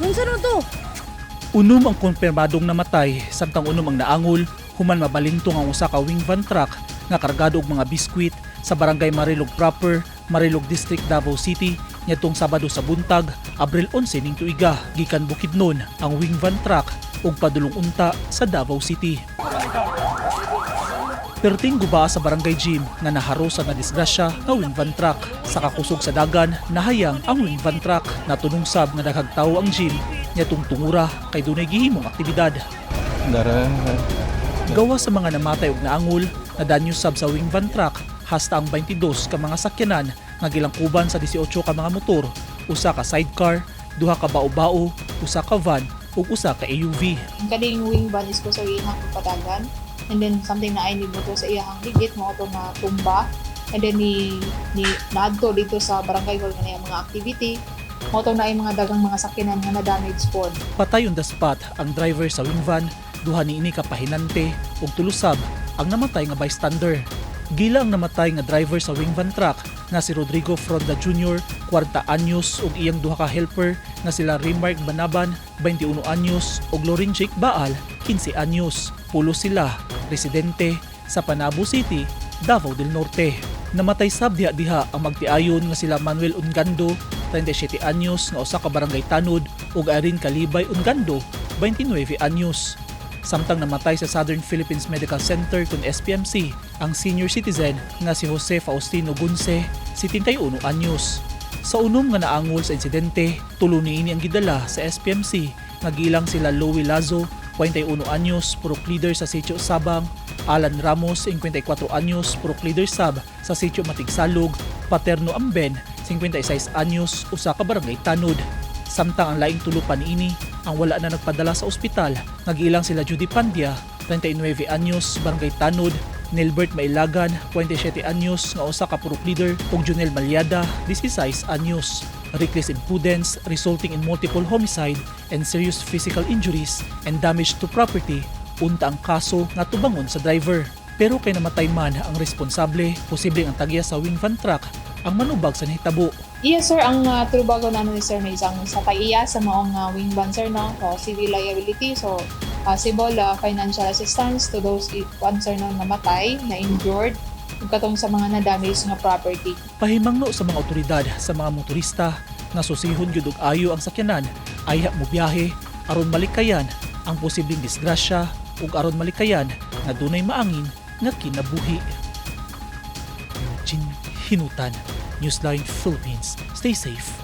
Unsa no to? Unom ang konfirmadong namatay, samtang unom ang naangol, human mabalintong ang usa ka wing van truck nga kargado og mga biskwit sa barangay Marilog Proper, Marilog District, Davao City, niadtong Sabado sa buntag, Abril 11 ning tuiga. Gikan Bukidnon ang wing van truck ug padulong unta sa Davao City. Perting guba sa barangay gym nga naharosa na disgrasya nga wing van truck. Sa kakusog sa dagan, nahayang ang wing van truck na tunungsab nga daghang tawo ang gym niadtong tungura kay dunay gihimong aktibidad. Gawa sa mga namatay ug naangol, nadanyos sab sa wing van truck hasta ang 22 ka mga sakyanan nga gilangkuban sa 18 ka mga motor, usa ka sidecar, duha ka bao-bao, usa ka van ug usa ka AUV. Ang kaning wing van is ko sa iyang pagpadagan. And then something na ay nibuto sa iyang ligit mo ito na tumba. And then ni naadto dito sa barangay hall nga mga activity. Mo ito na ay mga dagang mga sakyanan nga na-damage pod. Patay on the spot ang driver sa wing van, duha niini ka pahinante ug tulusab ang namatay nga bystander. Gila ang namatay nga driver sa wing van truck nga si Rodrigo Fronda Jr., 40 anyos ug iyang duha ka helper nga sila Remark Banaban, 21 anyos ug Lorin Jake Baal, 15 anyos. Pulo sila residente sa Panabo City, Davao del Norte. Namatay sab diha ang magtiayon nga sila Manuel Ungando, 37 anyos nga usa ka barangay tanod ug Irene Kalibay Ungando, 29 anyos. Samtang namatay sa Southern Philippines Medical Center kun SPMC ang senior citizen nga si Jose Faustino Gunse, 71 anyos. Sa unom nga naangol sa insidente, tulo niini ang gidala sa SPMC nga gilang sila Louie Lazo, 41 anyos, purok leader sa Sitio Sabang, Alan Ramos, 54 anyos, purok leader sab sa Sitio Matigsalog, Paterno Amben, 56 anyos, usa ka barangay tanod. Samtang ang laing tulo pa niini ang wala na nagpadala sa ospital, nagilang sila Judy Pandia, 39 anyos, barangay tanod, Nilbert Mailagan, 27 anyos, nga usa ka purok leader, ug Junel Malyada, 16 anyos. Reckless imprudence resulting in multiple homicide and serious physical injuries and damage to property, unta ang kaso nga tubangon sa driver. Pero kay namatay man ang responsable, posibleng ang tagya sa wing van truck ang manubag sa nahitabo. Yes sir, ang trubago na ni sir may isang sa paiya sa maong wing van sir no, so civil liability, so possible financial assistance to those sir no namatay, na injured, ug katong sa mga na-damage nga property. Pahimangno sa mga otoridad sa mga motorista nga susihon gyud og ayo ang sakyanan, ayha mo biyahe aron malikayan ang posibleng disgrasya ug aron malikayan nga dunay maangin nga kinabuhi. Eugene Hinutan, Newsline Philippines. Stay safe.